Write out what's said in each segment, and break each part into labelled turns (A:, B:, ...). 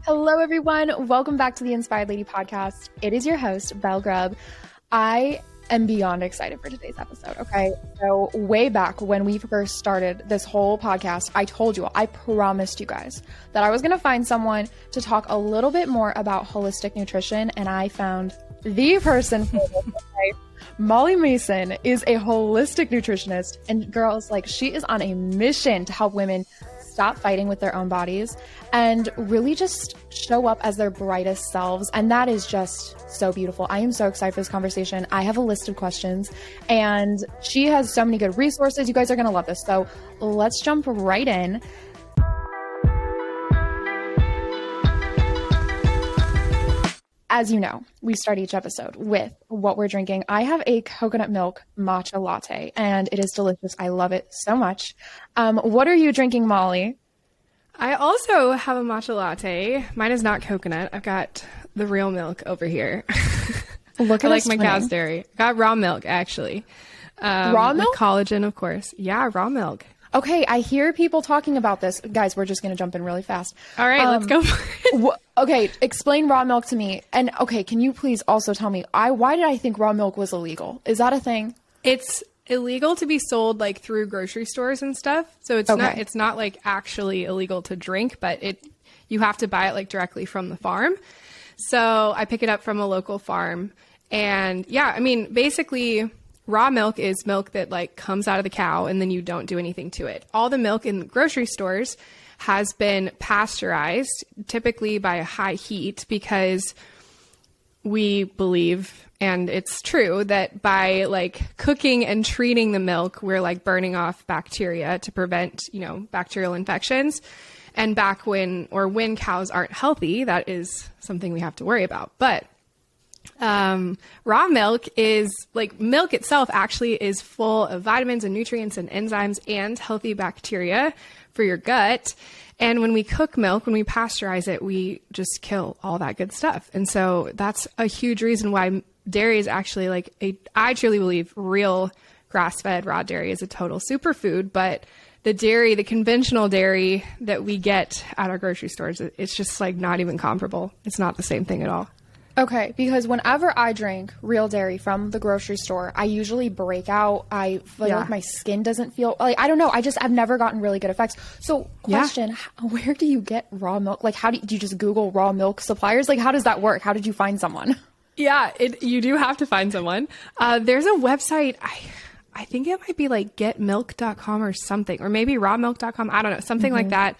A: Hello, everyone. Welcome back to the Inspired Lady podcast. It is your host, Belle Grubb. I am beyond excited for today's episode, okay? So way back when we first started this whole podcast, I told you, I promised you guys that I was going to find someone to talk a little bit more about holistic nutrition, and I found the person for this, okay? Mollie Mason is a holistic nutritionist, and girls, like, she is on a mission to help women stop fighting with their own bodies and really just show up as their brightest selves. And that is just so beautiful. I am so excited for this conversation. I have a list of questions and she has so many good resources. You guys are going to love this. So let's jump right in. As you know, we start each episode with what we're drinking. I have a coconut milk matcha latte, and it is delicious. I love it so much. What are you drinking, Mollie?
B: I also have a matcha latte. Mine is not coconut. I've got the real milk over here.
A: Look at
B: I like my cow's dairy. Got raw milk, actually.
A: Raw milk?
B: With collagen, of course. Yeah, raw milk.
A: Okay, I hear people talking about this. Guys, we're just going to jump in really fast.
B: All right, let's go for it.
A: Okay, explain raw milk to me. And okay, can you please also tell me, why did I think raw milk was illegal? Is that a thing?
B: It's illegal to be sold like through grocery stores and stuff. So it's not like actually illegal to drink, but you have to buy it like directly from the farm. So I pick it up from a local farm. And yeah, I mean, basically raw milk is milk that like comes out of the cow and then you don't do anything to it. All the milk in grocery stores has been pasteurized, typically by a high heat, because we believe, and it's true, that by like cooking and treating the milk, we're like burning off bacteria to prevent, bacterial infections. And when cows aren't healthy, that is something we have to worry about. But raw milk is like milk itself actually is full of vitamins and nutrients and enzymes and healthy bacteria for your gut. And when we cook milk, when we pasteurize it, we just kill all that good stuff. And so that's a huge reason why dairy is actually like I truly believe real grass-fed raw dairy is a total superfood. But the conventional dairy that we get at our grocery stores, it's just like not even comparable. It's not the same thing at all.
A: Okay, because whenever I drink real dairy from the grocery store, I usually break out. I feel like my skin doesn't feel like, I don't know. I've never gotten really good effects. So question, where do you get raw milk? Like, do you just Google raw milk suppliers? Like, how does that work? How did you find someone?
B: Yeah, you do have to find someone. There's a website. I think it might be like getmilk.com or something, or maybe rawmilk.com. I don't know, something like that.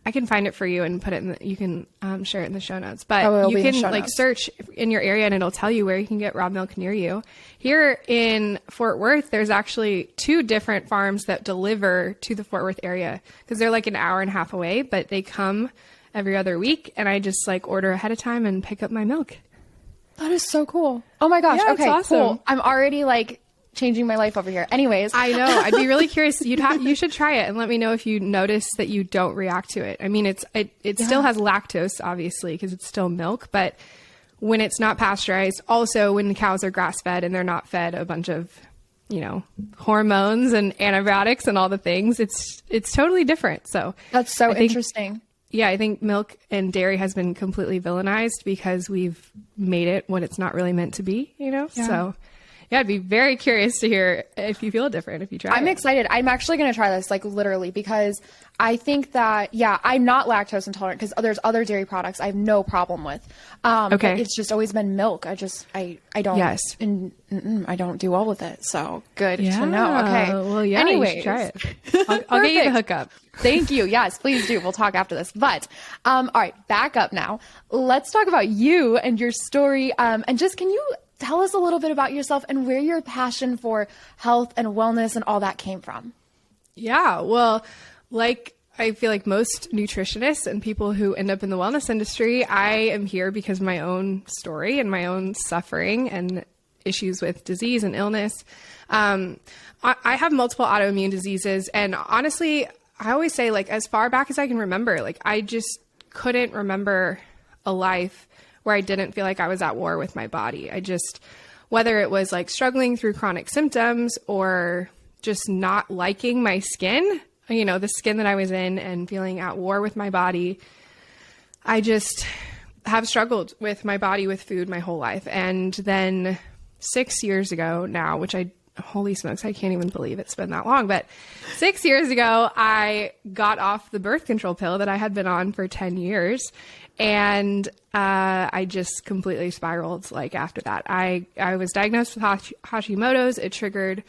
B: I can find it for you and put it you can share it in the show notes, but you can like search in your area and it'll tell you where you can get raw milk near you. Here in Fort Worth, there's actually 2 different farms that deliver to the Fort Worth area because they're like an hour and a half away, but they come every other week and I just like order ahead of time and pick up my milk.
A: That is so cool. Oh my gosh.
B: Yeah,
A: okay,
B: awesome.
A: Cool. I'm already like changing my life over here. Anyways.
B: I know. I'd be really curious. You should try it and let me know if you notice that you don't react to it. I mean, it still has lactose, obviously, because it's still milk, but when it's not pasteurized, also when the cows are grass fed and they're not fed a bunch of, hormones and antibiotics and all the things, it's totally different. So
A: that's so interesting.
B: Yeah, I think milk and dairy has been completely villainized because we've made it what it's not really meant to be, So yeah, I'd be very curious to hear if you feel different, if you try it.
A: I'm excited. I'm actually going to try this, like literally, because I think that, I'm not lactose intolerant because there's other dairy products I have no problem with. Okay. It's just always been milk. I don't, I don't do well with it. So good to know. Okay.
B: Well, yeah, anyways, you should try it. I'll get you the hookup.
A: Thank you. Yes, please do. We'll talk after this. But, all right, back up now. Let's talk about you and your story. And just, can you tell us a little bit about yourself and where your passion for health and wellness and all that came from?
B: Yeah, well, like I feel like most nutritionists and people who end up in the wellness industry, I am here because of my own story and my own suffering and issues with disease and illness. I have multiple autoimmune diseases, and honestly, I always say, like, as far back as I can remember, like, I just couldn't remember a life where I didn't feel like I was at war with my body. Whether it was like struggling through chronic symptoms or just not liking my skin, the skin that I was in, and feeling at war with my body, I just have struggled with my body, with food my whole life. And then 6 years ago now, holy smokes, I can't even believe it's been that long. But 6 years ago, I got off the birth control pill that I had been on for 10 years. And I just completely spiraled after that. I was diagnosed with Hashimoto's. It triggered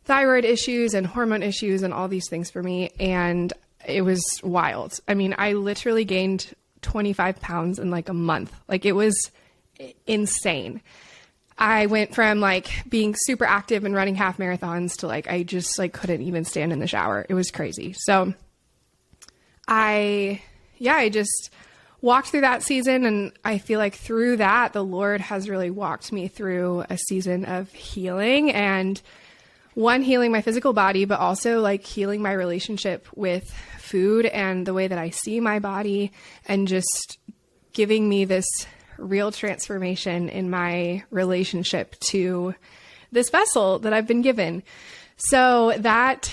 B: thyroid issues and hormone issues and all these things for me. And it was wild. I mean, I literally gained 25 pounds in a month. It was insane. I went from being super active and running half marathons to I just couldn't even stand in the shower. It was crazy. So I just walked through that season, and I feel through that, the Lord has really walked me through a season of healing, and healing my physical body, but also healing my relationship with food and the way that I see my body, and just giving me this real transformation in my relationship to this vessel that I've been given. So that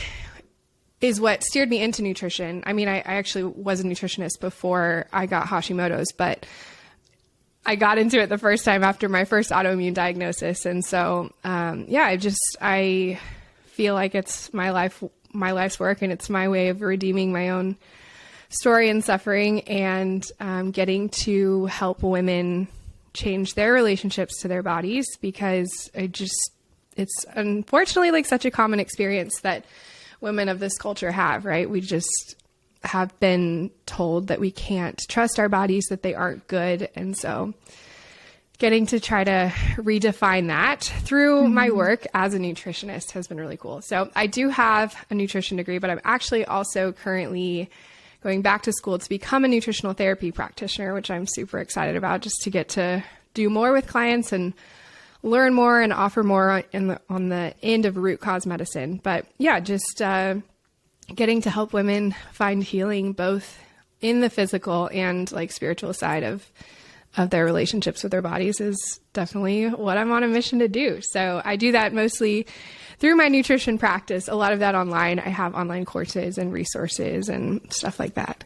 B: is what steered me into nutrition. I mean, I actually was a nutritionist before I got Hashimoto's, but I got into it the first time after my first autoimmune diagnosis. And so, I feel like it's my life's work, and it's my way of redeeming my own story and suffering, and getting to help women change their relationships to their bodies, because it's unfortunately such a common experience that women of this culture have, right? We just have been told that we can't trust our bodies, that they aren't good. And so getting to try to redefine that through my work as a nutritionist has been really cool. So I do have a nutrition degree, but I'm actually also currently going back to school to become a nutritional therapy practitioner, which I'm super excited about, just to get to do more with clients and learn more and offer more on the end of root cause medicine. But yeah, just getting to help women find healing both in the physical and spiritual side of their relationships with their bodies is definitely what I'm on a mission to do. So I do that mostly through my nutrition practice, a lot of that online. I have online courses and resources and stuff like that.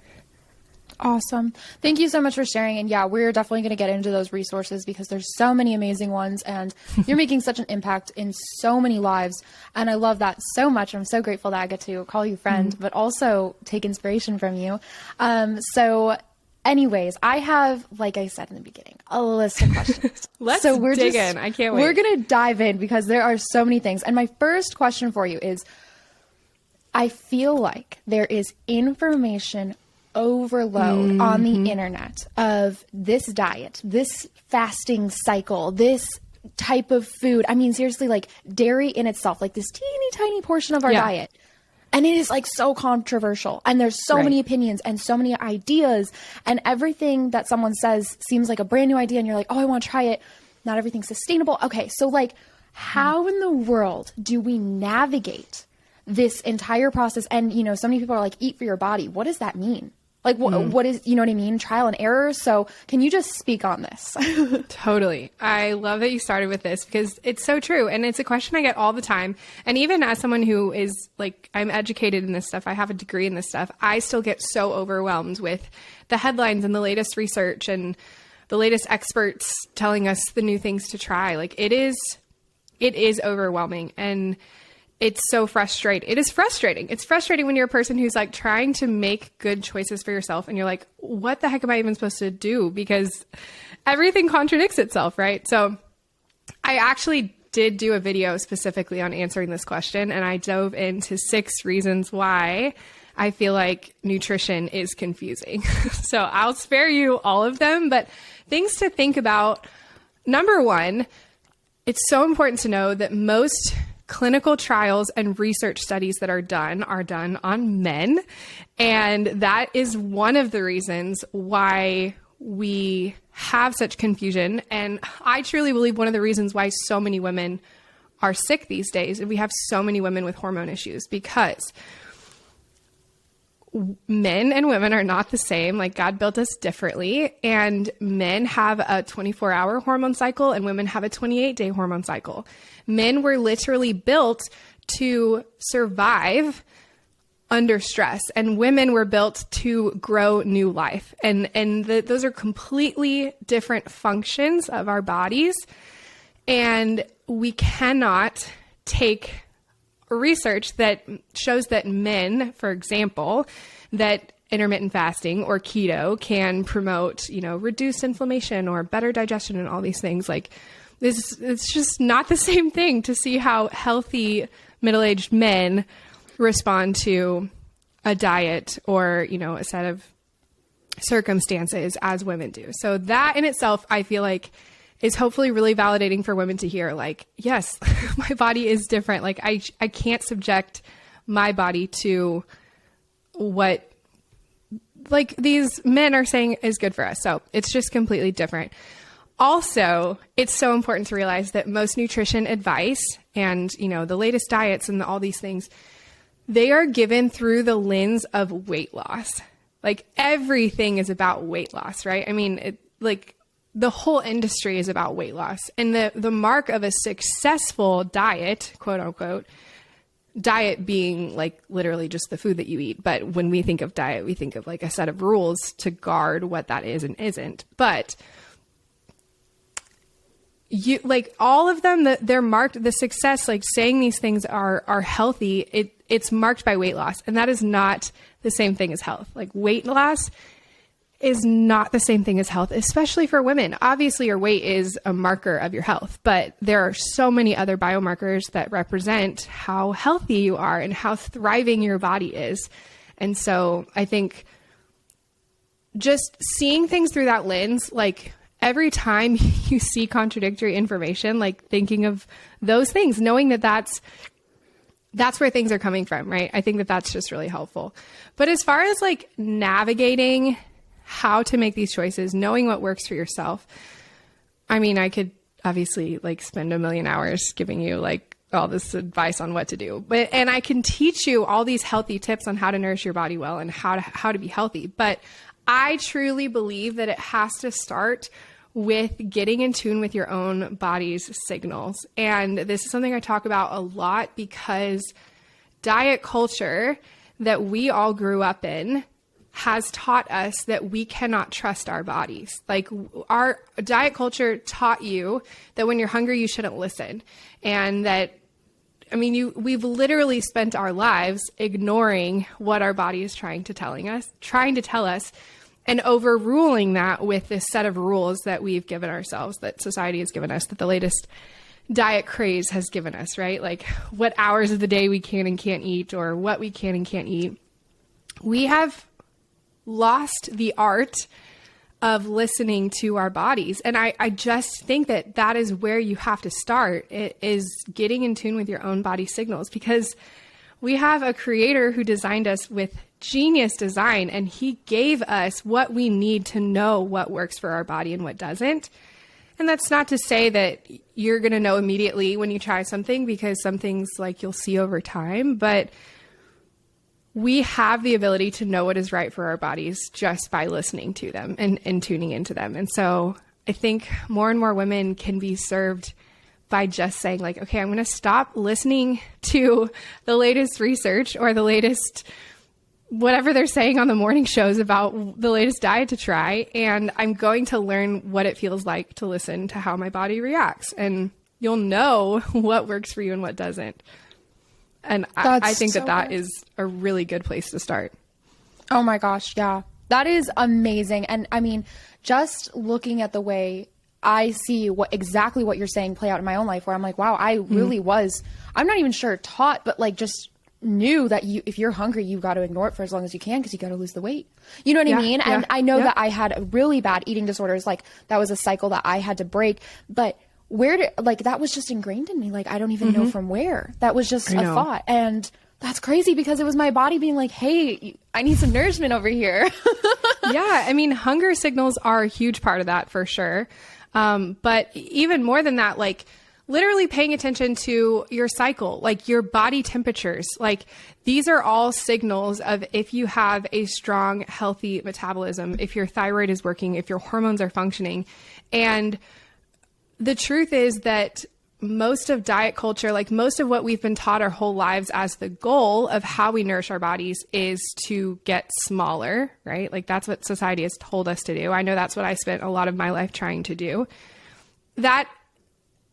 A: Awesome. Thank you so much for sharing. And yeah, we're definitely going to get into those resources because there's so many amazing ones, and you're making such an impact in so many lives. And I love that so much. I'm so grateful that I get to call you friend, but also take inspiration from you. So anyways, I have, like I said in the beginning, a list of questions.
B: Let's dig in. I can't wait.
A: We're going to dive in because there are so many things. And my first question for you is, I feel like there is information overload on the internet of this diet, this fasting cycle, this type of food. I mean, seriously, dairy in itself, this teeny tiny portion of our diet. And it is so controversial, and there's so many opinions and so many ideas, and everything that someone says seems like a brand new idea. And you're like, oh, I want to try it. Not everything's sustainable. Okay. So how in the world do we navigate this entire process? And, so many people are eat for your body. What does that mean? What is, you know what I mean? Trial and error. So can you just speak on this?
B: Totally. I love that you started with this because it's so true. And it's a question I get all the time. And even as someone who is I'm educated in this stuff, I have a degree in this stuff, I still get so overwhelmed with the headlines and the latest research and the latest experts telling us the new things to try. It is overwhelming. And it's so frustrating. It is frustrating. It's frustrating when you're a person who's trying to make good choices for yourself. And you're like, what the heck am I even supposed to do? Because everything contradicts itself, right? So I actually did do a video specifically on answering this question. And I dove into 6 reasons why I feel like nutrition is confusing. So I'll spare you all of them, but things to think about. Number 1, it's so important to know that most clinical trials and research studies that are done on men. And that is one of the reasons why we have such confusion. And I truly believe one of the reasons why so many women are sick these days, and we have so many women with hormone issues, because men and women are not the same. God built us differently, and men have a 24-hour hormone cycle and women have a 28-day hormone cycle. Men were literally built to survive under stress, and women were built to grow new life. And those are completely different functions of our bodies. And we cannot take research that shows that men, for example, that intermittent fasting or keto can promote, reduced inflammation or better digestion and all these things. Like it's just not the same thing to see how healthy middle-aged men respond to a diet or, a set of circumstances as women do. So that in itself, I feel like is hopefully really validating for women to hear, like, yes, my body is different. Like I can't subject my body to what like these men are saying is good for us. So it's just completely different. Also, it's so important to realize that most nutrition advice and, the latest diets and all these things, they are given through the lens of weight loss. Like everything is about weight loss, right? I mean, the whole industry is about weight loss. And the mark of a successful diet, quote unquote, diet being like literally just the food that you eat. But when we think of diet, we think of like a set of rules to guard what that is and isn't. But you like all of them, they're marked, the success, like saying these things are healthy. It's marked by weight loss. And that is not the same thing as health. Like weight loss is not the same thing as health, especially for women. Obviously, your weight is a marker of your health, but there are so many other biomarkers that represent how healthy you are and how thriving your body is. And so I think just seeing things through that lens, like every time you see contradictory information, like thinking of those things, knowing that that's where things are coming from, right? I think that that's just really helpful. But as far as like navigating how to make these choices, knowing what works for yourself. I mean, I could obviously like spend a million hours giving you like all this advice on what to do, and I can teach you all these healthy tips on how to nourish your body well and how to be healthy. But I truly believe that it has to start with getting in tune with your own body's signals. And this is something I talk about a lot because diet culture that we all grew up in has taught us that we cannot trust our bodies. Like our diet culture taught you that when you're hungry, you shouldn't listen. And that, I mean, we've literally spent our lives ignoring what our body is trying to tell us, and overruling that with this set of rules that we've given ourselves, that society has given us, that the latest diet craze has given us, right? Like what hours of the day we can and can't eat, or what we can and can't eat. We have lost the art of listening to our bodies. And I just think that is where you have to start. It is getting in tune with your own body signals, because we have a creator who designed us with genius design, and he gave us what we need to know what works for our body and what doesn't. And that's not to say that you're going to know immediately when you try something, because some things like you'll see over time, but we have the ability to know what is right for our bodies just by listening to them and tuning into them. And so I think more and more women can be served by just saying like, okay, I'm going to stop listening to the latest research or the latest whatever they're saying on the morning shows about the latest diet to try. And I'm going to learn what it feels like to listen to how my body reacts. And you'll know what works for you and what doesn't. And I think that is a really good place to start.
A: Oh my gosh. Yeah, that is amazing. And I mean, just looking at the way I see exactly what you're saying play out in my own life, where I'm like, wow, I really was, I'm not even sure taught, but like just knew that if you're hungry, you've got to ignore it for as long as you can, because you got to lose the weight. You know what I mean? Yeah. And I know that I had really bad eating disorders. Like that was a cycle that I had to break, but that was just ingrained in me. Like, I don't even know from where. That was just a thought. And that's crazy, because it was my body being like, hey, I need some nourishment over here.
B: Yeah. I mean, hunger signals are a huge part of that for sure. But even more than that, like literally paying attention to your cycle, like your body temperatures, like these are all signals of if you have a strong, healthy metabolism, if your thyroid is working, if your hormones are functioning. And the truth is that most of diet culture, like most of what we've been taught our whole lives as the goal of how we nourish our bodies is to get smaller, right? Like that's what society has told us to do. I know that's what I spent a lot of my life trying to do. That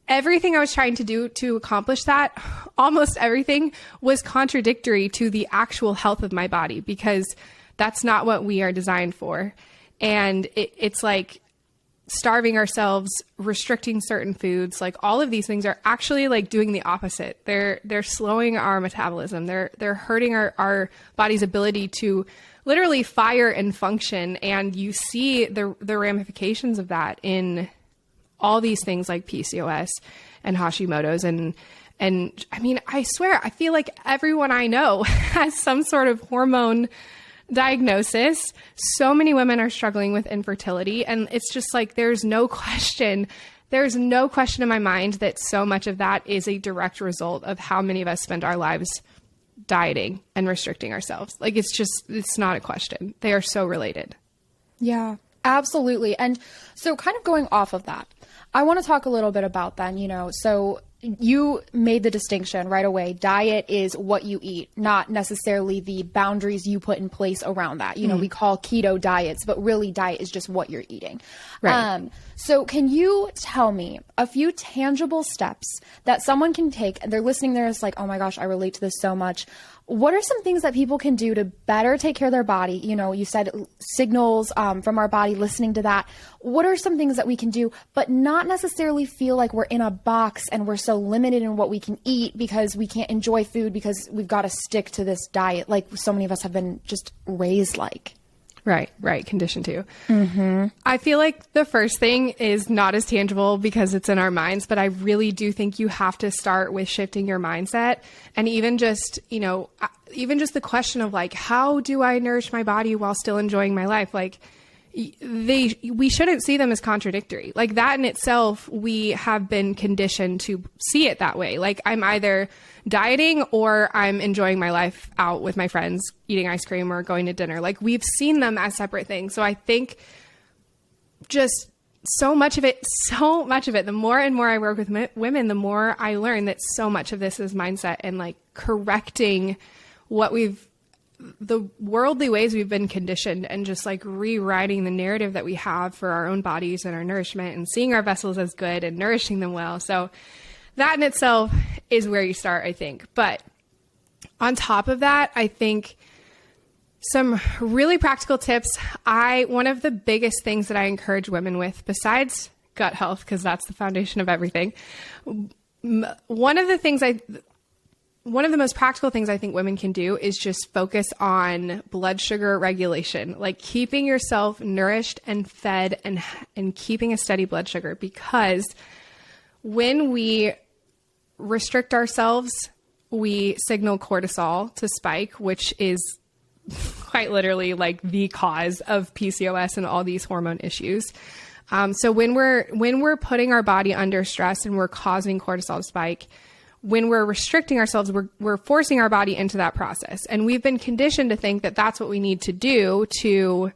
B: everything I was trying to do to accomplish that, almost everything was contradictory to the actual health of my body, because that's not what we are designed for. And it's like starving ourselves, restricting certain foods, like all of these things are actually like doing the opposite. They're slowing our metabolism. They're hurting our body's ability to literally fire and function. And you see the ramifications of that in all these things like PCOS and Hashimoto's. And I mean, I swear, I feel like everyone I know has some sort of hormone diagnosis. So many women are struggling with infertility, and it's just like there's no question in my mind that so much of that is a direct result of how many of us spend our lives dieting and restricting ourselves. Like it's not a question. They are so related.
A: Yeah, absolutely. And so kind of going off of that, I want to talk a little bit about then, so you made the distinction right away. Diet is what you eat, not necessarily the boundaries you put in place around that. We call keto diets, but really diet is just what you're eating.
B: Right.
A: So can you tell me a few tangible steps that someone can take, and they're listening there, it's like, oh my gosh, I relate to this so much. What are some things that people can do to better take care of their body? You said signals from our body, listening to that. What are some things that we can do, but not necessarily feel like we're in a box and we're so limited in what we can eat because we can't enjoy food because we've got to stick to this diet like so many of us have been just raised like?
B: Right. Conditioned to. Mm-hmm. I feel like the first thing is not as tangible because it's in our minds, but I really do think you have to start with shifting your mindset. And even just the question of like, how do I nourish my body while still enjoying my life? Like we shouldn't see them as contradictory. Like that in itself, we have been conditioned to see it that way. Like I'm either dieting or I'm enjoying my life out with my friends, eating ice cream or going to dinner. Like we've seen them as separate things. So I think just so much of it, the more and more I work with women, the more I learn that so much of this is mindset and like correcting the worldly ways we've been conditioned and just like rewriting the narrative that we have for our own bodies and our nourishment and seeing our vessels as good and nourishing them well. So that in itself is where you start, I think. But on top of that, I think some really practical tips. One of the biggest things that I encourage women with, besides gut health, because that's the foundation of everything. One of the most practical things I think women can do is just focus on blood sugar regulation, like keeping yourself nourished and fed and keeping a steady blood sugar, because when we restrict ourselves, we signal cortisol to spike, which is quite literally like the cause of PCOS and all these hormone issues. So when we're putting our body under stress and we're causing cortisol to spike, when we're restricting ourselves, we're forcing our body into that process. And we've been conditioned to think that that's what we need to do to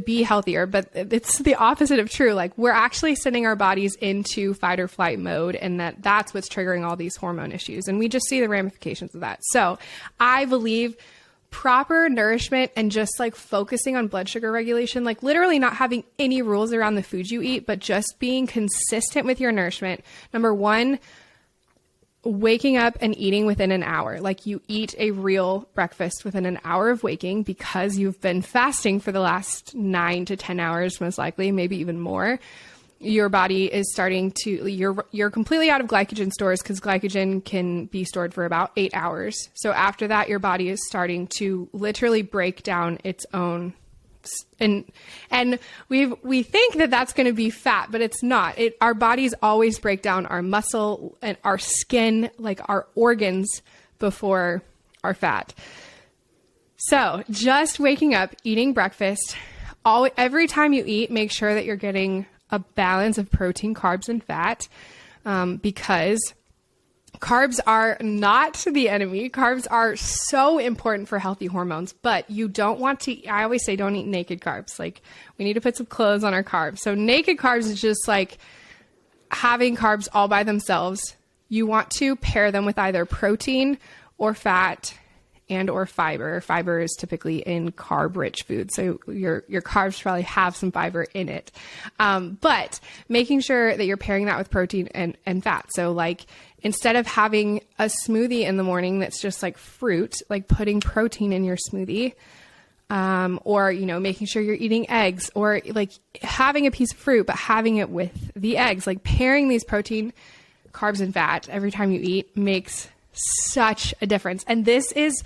B: be healthier, but it's the opposite of true. Like we're actually sending our bodies into fight or flight mode, and that's what's triggering all these hormone issues. And we just see the ramifications of that. So I believe proper nourishment and just like focusing on blood sugar regulation, like literally not having any rules around the food you eat, but just being consistent with your nourishment. Number one, waking up and eating within an hour. Like you eat a real breakfast within an hour of waking, because you've been fasting for the last 9 to 10 hours, most likely, maybe even more. Your body is starting to, you're completely out of glycogen stores, because glycogen can be stored for about 8 hours. So after that, your body is starting to literally break down its own. And we think that that's going to be fat, but it's not. Our bodies always break down our muscle and our skin, like our organs, before our fat. So just waking up, eating breakfast, every time you eat, make sure that you're getting a balance of protein, carbs, and fat, because carbs are not the enemy. Carbs are so important for healthy hormones, but you don't want to, I always say, don't eat naked carbs. Like we need to put some clothes on our carbs. So naked carbs is just like having carbs all by themselves, you want to pair them with either protein or fat and or fiber. Fiber is typically in carb-rich food, so your carbs probably have some fiber in it. But making sure that you're pairing that with protein and fat. So like instead of having a smoothie in the morning that's just like fruit, like putting protein in your smoothie, or, you know, making sure you're eating eggs, or like having a piece of fruit, but having it with the eggs, like pairing these protein, carbs, and fat every time you eat makes such a difference. And this is,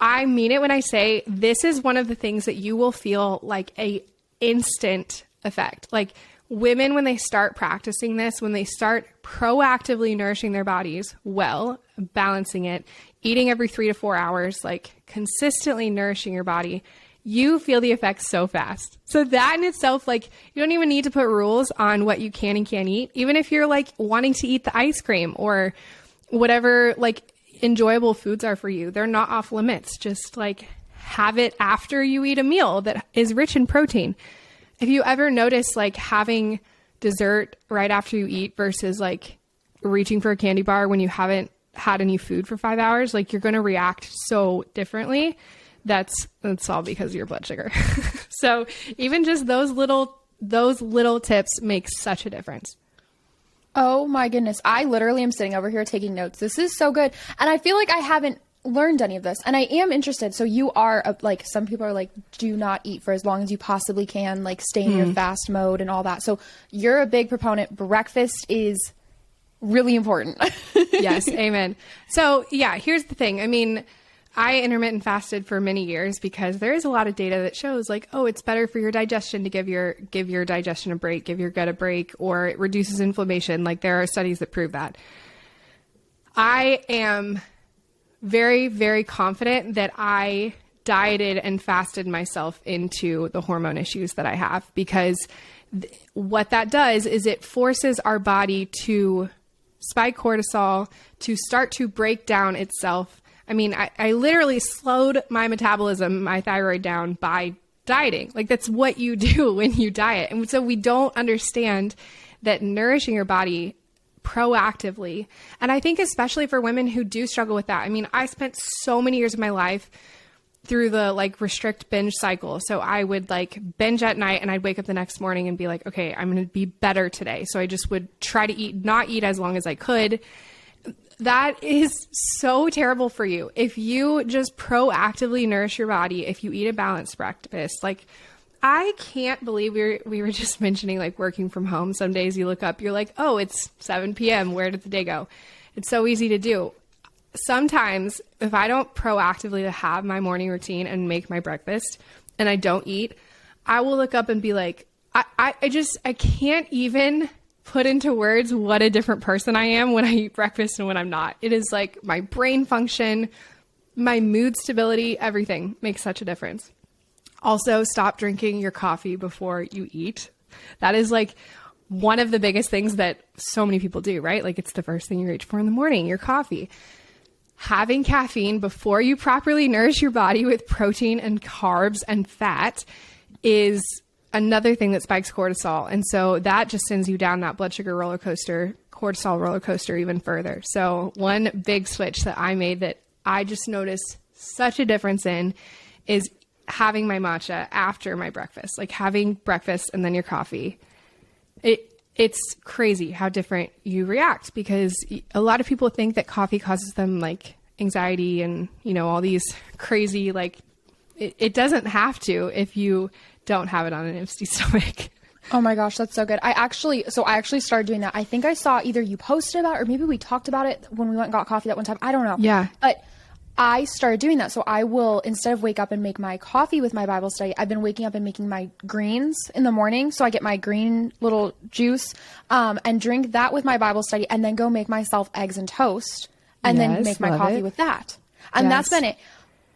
B: I mean it when I say this is one of the things that you will feel like a instant effect. Like women, when they start practicing this, when they start proactively nourishing their bodies well, balancing it, eating every 3 to 4 hours, like consistently nourishing your body, you feel the effects so fast. So that in itself, like you don't even need to put rules on what you can and can't eat. Even if you're like wanting to eat the ice cream or whatever like enjoyable foods are for you, they're not off limits. Just like have it after you eat a meal that is rich in protein. If you ever notice like having dessert right after you eat versus like reaching for a candy bar when you haven't had any food for 5 hours, like you're going to react so differently. That's all because of your blood sugar. So even just those little tips make such a difference.
A: Oh my goodness. I literally am sitting over here taking notes. This is so good. And I feel like I haven't learned any of this, and I am interested. So you are like, some people are like, do not eat for as long as you possibly can, like stay in your fast mode and all that. So you're a big proponent. Breakfast is really important.
B: Yes. Amen. So yeah, here's the thing. I mean, I intermittent fasted for many years because there is a lot of data that shows like, oh, it's better for your digestion to give your digestion a break, give your gut a break, or it reduces inflammation. Like there are studies that prove that. I am very, very confident that I dieted and fasted myself into the hormone issues that I have, because what that does is it forces our body to spike cortisol, to start to break down itself. I mean, I literally slowed my metabolism, my thyroid down by dieting. Like that's what you do when you diet. And so we don't understand that nourishing your body proactively. And I think especially for women who do struggle with that. I mean, I spent so many years of my life through the like restrict binge cycle. So I would like binge at night and I'd wake up the next morning and be like, okay, I'm going to be better today. So I just would try to not eat as long as I could. That is so terrible for you. If you just proactively nourish your body, if you eat a balanced breakfast, like I can't believe we were just mentioning like working from home. Some days you look up, you're like, oh, it's 7 p.m. Where did the day go? It's so easy to do. Sometimes if I don't proactively have my morning routine and make my breakfast and I don't eat, I will look up and be like, I can't even put into words what a different person I am when I eat breakfast and when I'm not. It is like my brain function, my mood stability, everything makes such a difference. Also, stop drinking your coffee before you eat. That is like one of the biggest things that so many people do, right? Like it's the first thing you reach for in the morning, your coffee. Having caffeine before you properly nourish your body with protein and carbs and fat is another thing that spikes cortisol. And so that just sends you down that blood sugar roller coaster, cortisol roller coaster even further. So one big switch that I made that I just noticed such a difference in is having my matcha after my breakfast, like having breakfast and then your coffee. It's crazy how different you react, because a lot of people think that coffee causes them like anxiety and, you know, all these crazy, like it doesn't have to if you don't have it on an empty stomach.
A: Oh my gosh, that's so good. I actually started doing that. I think I saw either you posted about it or maybe we talked about it when we went and got coffee that one time. I don't know.
B: Yeah.
A: But I started doing that. So I will, instead of wake up and make my coffee with my Bible study, I've been waking up and making my greens in the morning. So I get my green little juice and drink that with my Bible study, and then go make myself eggs and toast and then make my coffee with that. And that's been it.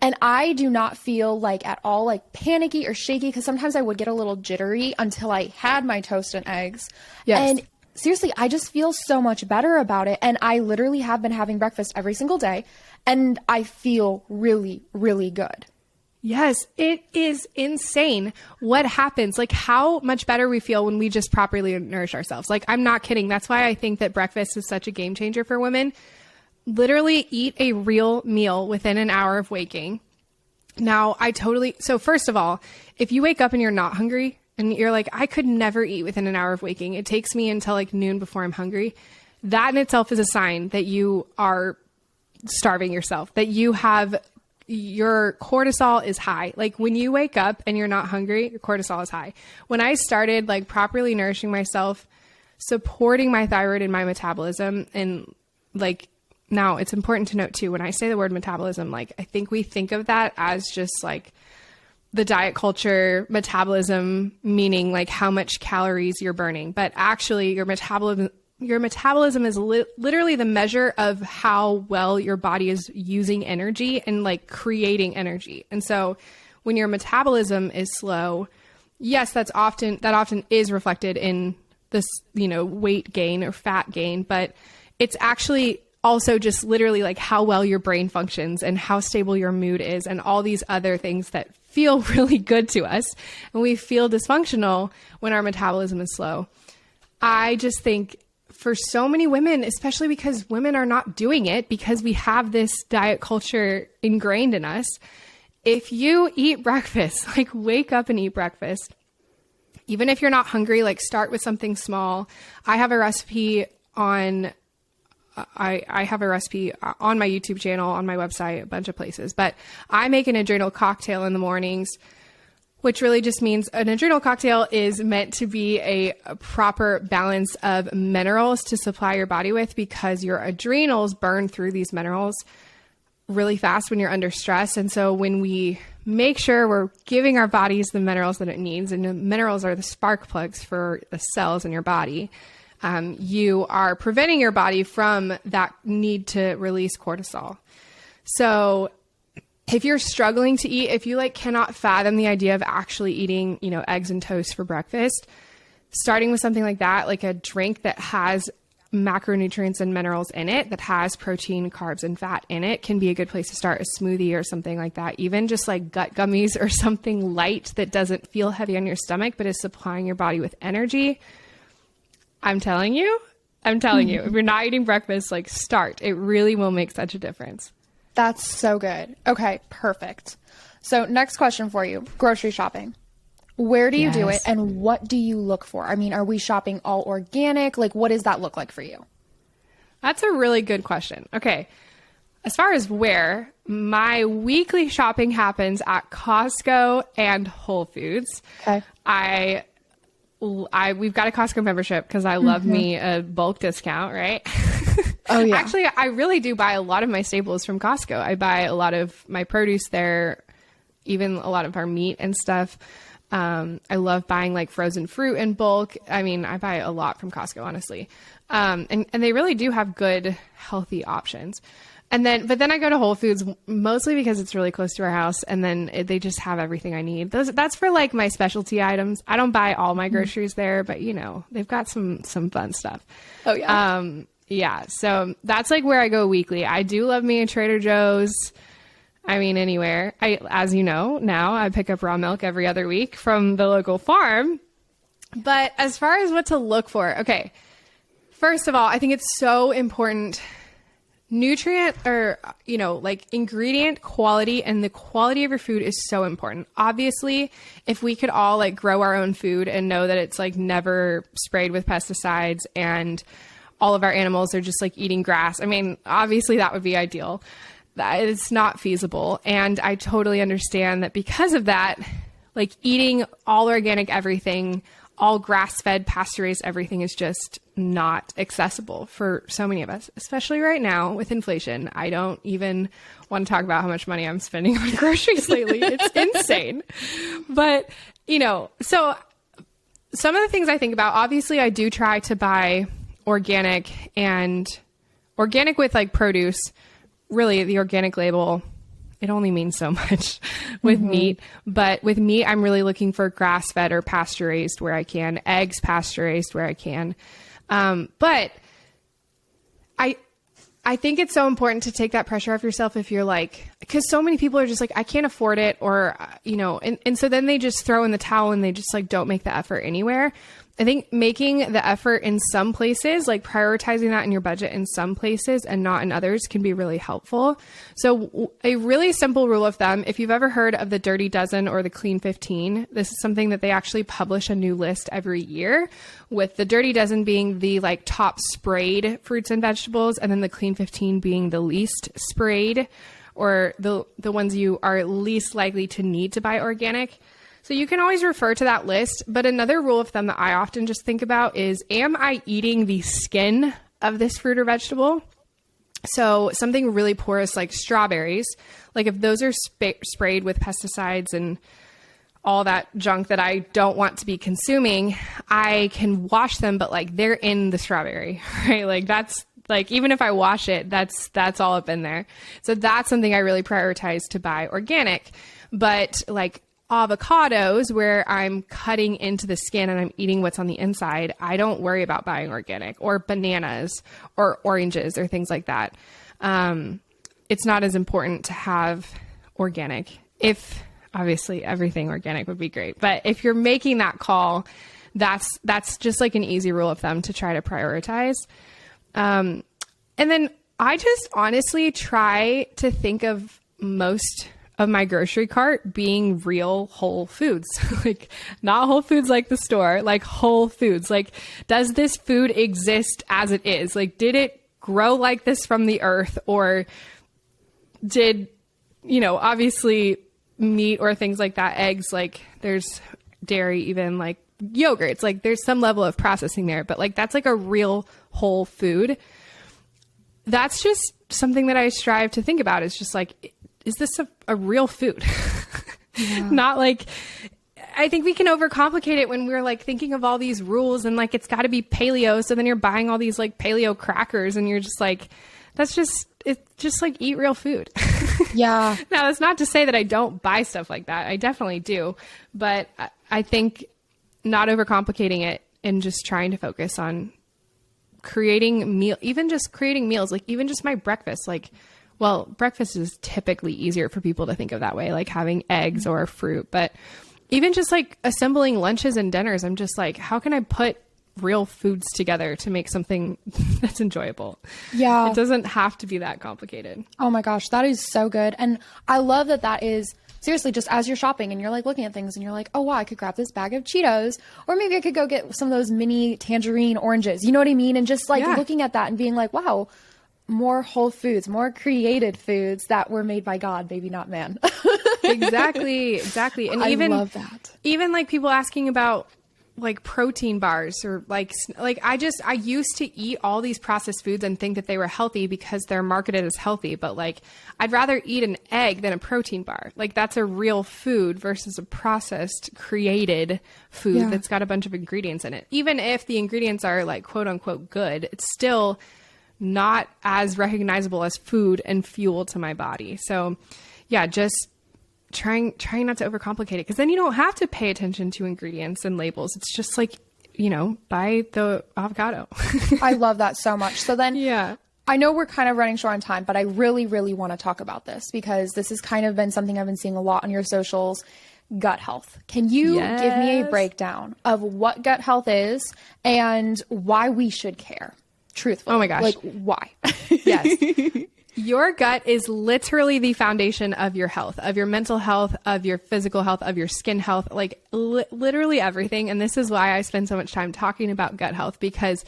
A: And I do not feel like at all like panicky or shaky, because sometimes I would get a little jittery until I had my toast and eggs. Yes. And seriously, I just feel so much better about it. And I literally have been having breakfast every single day, and I feel really, really good.
B: Yes, it is insane what happens, like how much better we feel when we just properly nourish ourselves. Like, I'm not kidding. That's why I think that breakfast is such a game changer for women. Literally eat a real meal within an hour of waking. Now, so first of all, if you wake up and you're not hungry and you're like, I could never eat within an hour of waking, it takes me until like noon before I'm hungry. That in itself is a sign that you are starving yourself, that your cortisol is high. Like when you wake up and you're not hungry, your cortisol is high. When I started like properly nourishing myself, supporting my thyroid and my metabolism, and like, now it's important to note too, when I say the word metabolism, like I think we think of that as just like the diet culture metabolism, meaning like how much calories you're burning, but actually your metabolism is literally the measure of how well your body is using energy and like creating energy. And so when your metabolism is slow, yes, that often is reflected in this, weight gain or fat gain, but it's actually also just literally like how well your brain functions and how stable your mood is and all these other things that feel really good to us. And we feel dysfunctional when our metabolism is slow. I just think for so many women, especially because women are not doing it because we have this diet culture ingrained in us. If you eat breakfast, like wake up and eat breakfast, even if you're not hungry, like start with something small. I have a recipe on my YouTube channel, on my website, a bunch of places, but I make an adrenal cocktail in the mornings, which really just means an adrenal cocktail is meant to be a proper balance of minerals to supply your body with, because your adrenals burn through these minerals really fast when you're under stress. And so when we make sure we're giving our bodies the minerals that it needs, and the minerals are the spark plugs for the cells in your body, you are preventing your body from that need to release cortisol. So if you're struggling to eat, if you like cannot fathom the idea of actually eating, eggs and toast for breakfast, starting with something like that, like a drink that has macronutrients and minerals in it, that has protein, carbs, and fat in it, can be a good place to start. A smoothie or something like that, even just like gut gummies or something light that doesn't feel heavy on your stomach, but is supplying your body with energy. I'm telling you, if you're not eating breakfast, like start. It really will make such a difference.
A: That's so good. Okay, perfect. So next question for you, grocery shopping. Where do you do it, and what do you look for? I mean, are we shopping all organic? Like, what does that look like for you?
B: That's a really good question. Okay. As far as where, my weekly shopping happens at Costco and Whole Foods.
A: Okay.
B: We've got a Costco membership because I love me a bulk discount, right?
A: Oh yeah.
B: Actually, I really do buy a lot of my staples from Costco. I buy a lot of my produce there, even a lot of our meat and stuff. I love buying like frozen fruit in bulk. I mean, I buy a lot from Costco, honestly. And they really do have good, healthy options. But then I go to Whole Foods mostly because it's really close to our house, and then they just have everything I need. That's for like my specialty items. I don't buy all my groceries there, but they've got some fun stuff.
A: Oh yeah.
B: Yeah. So that's like where I go weekly. I do love me a Trader Joe's. I mean, anywhere. As you know, now I pick up raw milk every other week from the local farm. But as far as what to look for, okay. First of all, I think it's so important. Nutrient or, like ingredient quality and the quality of your food is so important. Obviously, if we could all like grow our own food and know that it's like never sprayed with pesticides and all of our animals are just like eating grass, I mean, obviously that would be ideal. That it's not feasible. And I totally understand that because of that, like eating all organic everything, all grass-fed, pasture-raised everything is just not accessible for so many of us, especially right now with inflation. I don't even want to talk about how much money I'm spending on groceries lately. It's insane. But, so some of the things I think about, obviously I do try to buy organic with like produce. Really, the organic label, it only means so much with meat. But with meat, I'm really looking for grass-fed or pasture-raised where I can, eggs pasture-raised where I can. But I think it's so important to take that pressure off yourself if you're like, because so many people are just like, I can't afford it, or, and so then they just throw in the towel and they just like don't make the effort anywhere. I think making the effort in some places, like prioritizing that in your budget in some places and not in others, can be really helpful. So a really simple rule of thumb, if you've ever heard of the Dirty Dozen or the Clean 15, this is something that they actually publish a new list every year, with the Dirty Dozen being the like top sprayed fruits and vegetables, and then the Clean 15 being the least sprayed, or the ones you are least likely to need to buy organic. So you can always refer to that list. But another rule of thumb that I often just think about is, am I eating the skin of this fruit or vegetable? So something really porous like strawberries, like if those are sprayed with pesticides and all that junk that I don't want to be consuming, I can wash them, but like they're in the strawberry, right? Like that's like, even if I wash it, that's all up in there. So that's something I really prioritize to buy organic. But like avocados, where I'm cutting into the skin and I'm eating what's on the inside, I don't worry about buying organic, or bananas or oranges or things like that. It's not as important to have organic. If obviously everything organic would be great, but if you're making that call, that's just like an easy rule of thumb to try to prioritize. And then I just honestly try to think of most of my grocery cart being real whole foods, like not whole foods like the store, like whole foods. Like, does this food exist as it is? Like, did it grow like this from the earth, or did, obviously meat or things like that, eggs, like there's dairy, even like yogurts, like there's some level of processing there, but like that's like a real whole food. That's just something that I strive to think about. It's just like, is this a real food? Yeah. Not like, I think we can overcomplicate it when we're like thinking of all these rules and like, it's got to be paleo. So then you're buying all these like paleo crackers and you're just like, it's just like, eat real food.
A: Yeah.
B: Now, that's not to say that I don't buy stuff like that. I definitely do. But I think not overcomplicating it and just trying to focus on creating meals, like even just my breakfast, like, well, breakfast is typically easier for people to think of that way, like having eggs or fruit, but even just like assembling lunches and dinners, I'm just like, how can I put real foods together to make something that's enjoyable?
A: Yeah.
B: It doesn't have to be that complicated.
A: Oh my gosh, that is so good. And I love that is seriously just as you're shopping and you're like looking at things and you're like, oh wow, I could grab this bag of Cheetos, or maybe I could go get some of those mini tangerine oranges. You know what I mean? And just like looking at that and being like, wow, more whole foods, more created foods that were made by God, maybe not man.
B: Exactly. And I
A: love that.
B: Even like people asking about like protein bars, or like I used to eat all these processed foods and think that they were healthy because they're marketed as healthy, but like I'd rather eat an egg than a protein bar. Like that's a real food versus a processed created food that's got a bunch of ingredients in it. Even if the ingredients are like quote unquote good, it's still not as recognizable as food and fuel to my body. So yeah, just trying not to overcomplicate it, because then you don't have to pay attention to ingredients and labels. It's just like, buy the avocado.
A: I love that so much. So then,
B: yeah,
A: I know we're kind of running short on time, but I really, really want to talk about this because this has kind of been something I've been seeing a lot on your socials. Gut health. Can you give me a breakdown of what gut health is and why we should care? Truthfully.
B: Oh my gosh.
A: Like, why?
B: Yes. Your gut is literally the foundation of your health, of your mental health, of your physical health, of your skin health, like literally everything. And this is why I spend so much time talking about gut health, because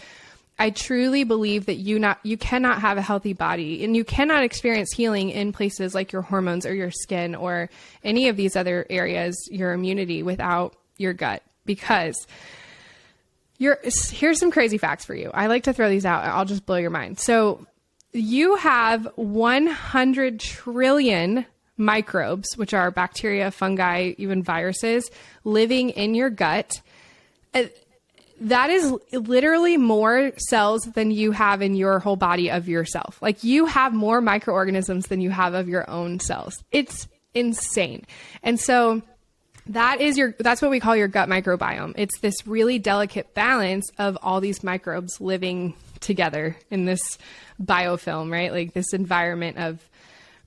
B: I truly believe that you cannot have a healthy body and you cannot experience healing in places like your hormones or your skin or any of these other areas, your immunity, without your gut. Because here's some crazy facts for you. I like to throw these out. I'll just blow your mind. So you have 100 trillion microbes, which are bacteria, fungi, even viruses, living in your gut. That is literally more cells than you have in your whole body of yourself. Like, you have more microorganisms than you have of your own cells. It's insane. And so That's what we call your gut microbiome. It's this really delicate balance of all these microbes living together in this biofilm, right? Like this environment of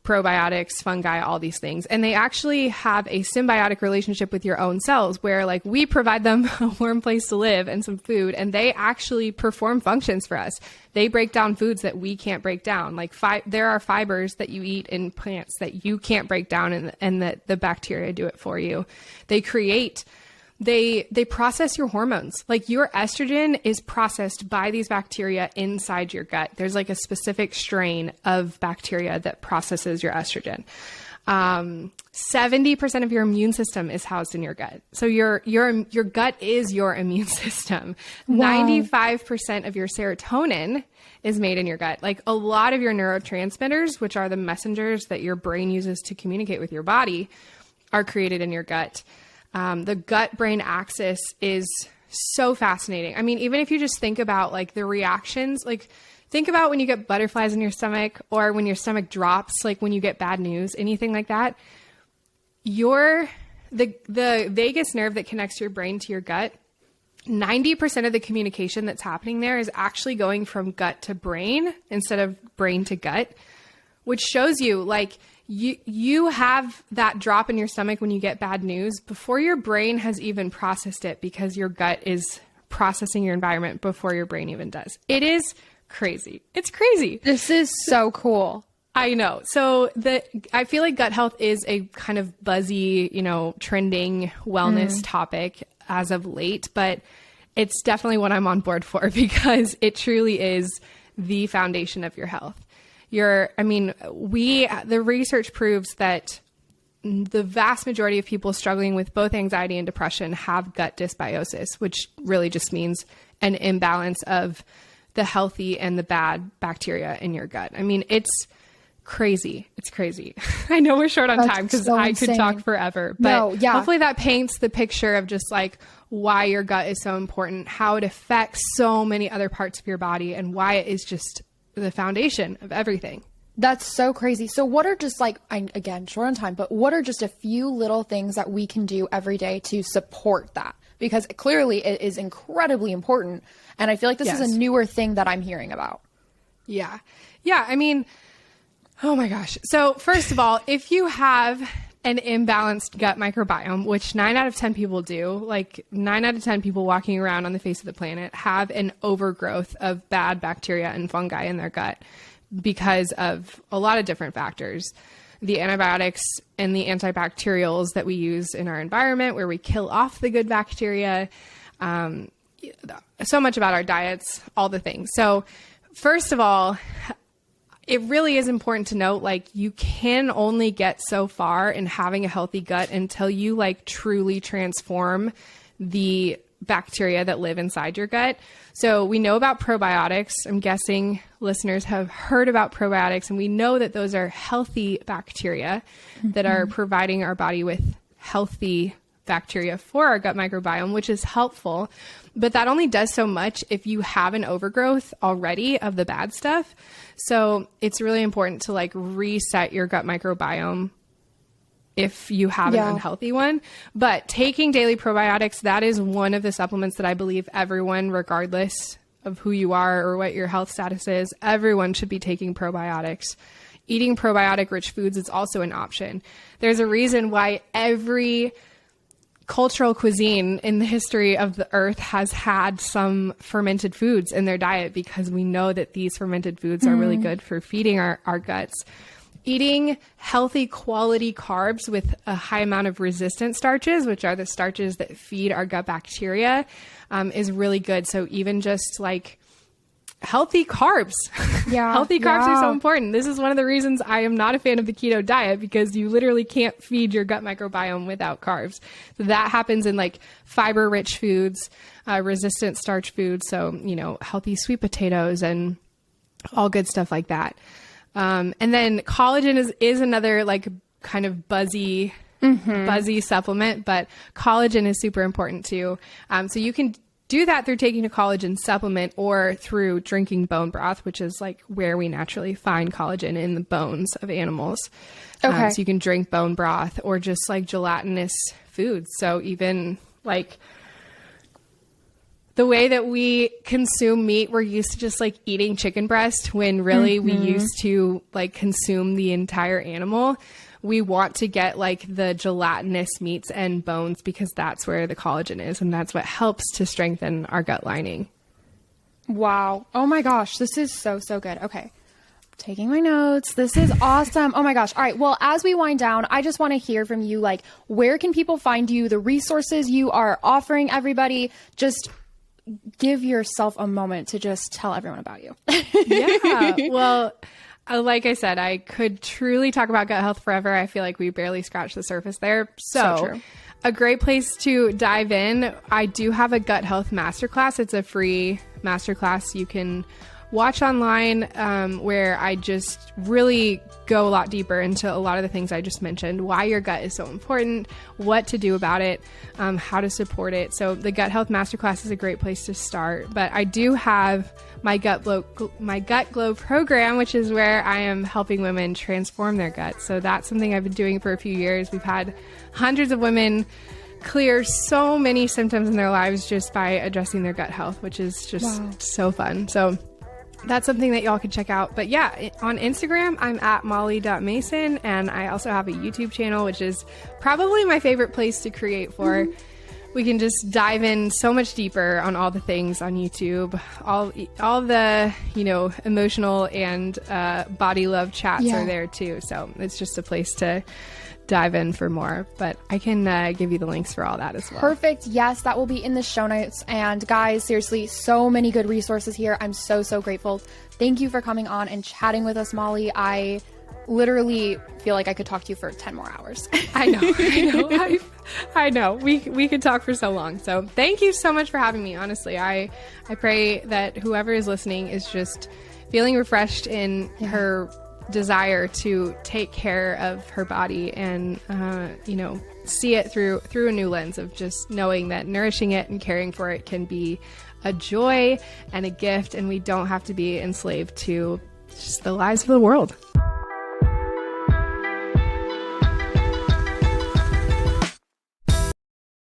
B: probiotics, fungi, all these things. And they actually have a symbiotic relationship with your own cells where like we provide them a warm place to live and some food, and they actually perform functions for us. They break down foods that we can't break down. Like there are fibers that you eat in plants that you can't break down, and that the bacteria do it for you. They process your hormones. Like your estrogen is processed by these bacteria inside your gut. There's like a specific strain of bacteria that processes your estrogen. 70% of your immune system is housed in your gut. So your gut is your immune system. Wow. 95% of your serotonin is made in your gut. Like a lot of your neurotransmitters, which are the messengers that your brain uses to communicate with your body, are created in your gut. The gut-brain axis is so fascinating. I mean, even if you just think about like the reactions, like think about when you get butterflies in your stomach or when your stomach drops, like when you get bad news, anything like that, the vagus nerve that connects your brain to your gut, 90% of the communication that's happening there is actually going from gut to brain instead of brain to gut, which shows you like you have that drop in your stomach when you get bad news before your brain has even processed it, because your gut is processing your environment before your brain even does. It is crazy. It's crazy.
A: This is so cool.
B: I know. So I feel like gut health is a kind of buzzy, trending wellness topic as of late, but it's definitely what I'm on board for because it truly is the foundation of your health. The research proves that the vast majority of people struggling with both anxiety and depression have gut dysbiosis, which really just means an imbalance of the healthy and the bad bacteria in your gut. I mean, it's crazy. It's crazy. I know we're short on time because so I could talk forever, but hopefully that paints the picture of just like why your gut is so important, how it affects so many other parts of your body, and why it is just the foundation of everything.
A: That's so crazy. So what are just like, again, short on time, but what are just a few little things that we can do every day to support that? Because clearly it is incredibly important. And I feel like this is a newer thing that I'm hearing about.
B: Yeah. Yeah. I mean, oh my gosh. So first of all, if you have an imbalanced gut microbiome, which 9 out of 10 people do, like 9 out of 10 people walking around on the face of the planet have an overgrowth of bad bacteria and fungi in their gut because of a lot of different factors. The antibiotics and the antibacterials that we use in our environment where we kill off the good bacteria, so much about our diets, all the things. So first of all, it really is important to note, like, you can only get so far in having a healthy gut until you like truly transform the bacteria that live inside your gut. So we know about probiotics. I'm guessing listeners have heard about probiotics, and we know that those are healthy bacteria that are providing our body with healthy bacteria for our gut microbiome, which is helpful. But that only does so much if you have an overgrowth already of the bad stuff. So it's really important to like reset your gut microbiome if you have an unhealthy one. But taking daily probiotics, that is one of the supplements that I believe everyone, regardless of who you are or what your health status is, everyone should be taking probiotics. Eating probiotic rich foods is also an option. There's a reason why every cultural cuisine in the history of the earth has had some fermented foods in their diet, because we know that these fermented foods are really good for feeding our guts. Eating healthy quality carbs with a high amount of resistant starches, which are the starches that feed our gut bacteria, is really good. So even just like healthy carbs. Healthy carbs are so important. This is one of the reasons I am not a fan of the keto diet, because you literally can't feed your gut microbiome without carbs. So that happens in like fiber rich foods, resistant starch foods. So, healthy sweet potatoes and all good stuff like that. And then collagen is another like kind of buzzy supplement, but collagen is super important too. So you can do that through taking a collagen supplement or through drinking bone broth, which is like where we naturally find collagen in the bones of animals.
A: Okay.
B: So you can drink bone broth or just like gelatinous foods. So even like the way that we consume meat, we're used to just like eating chicken breast when really we used to like consume the entire animal. We want to get like the gelatinous meats and bones because that's where the collagen is, and that's what helps to strengthen our gut lining.
A: Wow. Oh my gosh. This is so, so good. Okay. Taking my notes. This is awesome. Oh my gosh. All right. Well, as we wind down, I just want to hear from you, like, where can people find you, the resources you are offering everybody? Just give yourself a moment to just tell everyone about you.
B: Yeah. Well, like I said, I could truly talk about gut health forever. I feel like we barely scratched the surface there. So
A: true.
B: A great place to dive in. I do have a gut health masterclass. It's a free masterclass you can watch online, where I just really go a lot deeper into a lot of the things I just mentioned, why your gut is so important, what to do about it, how to support it. So the Gut Health Masterclass is a great place to start. But I do have my Gut Glow program, which is where I am helping women transform their gut. So that's something I've been doing for a few years. We've had hundreds of women clear so many symptoms in their lives just by addressing their gut health, which is just so fun. So that's something that y'all can check out. But yeah, on Instagram, I'm at mollie.mason. And I also have a YouTube channel, which is probably my favorite place to create for. We can just dive in so much deeper on all the things on YouTube. All the, emotional and body love chats are there too. So it's just a place to dive in for more, but I can give you the links for all that as well.
A: Perfect. Yes, that will be in the show notes. And guys, seriously, so many good resources here. I'm so, so grateful. Thank you for coming on and chatting with us, Mollie. I literally feel like I could talk to you for 10 more hours.
B: I know. We could talk for so long. So thank you so much for having me. Honestly, I pray that whoever is listening is just feeling refreshed in her desire to take care of her body and see it through a new lens of just knowing that nourishing it and caring for it can be a joy and a gift, and we don't have to be enslaved to just the lies of the world.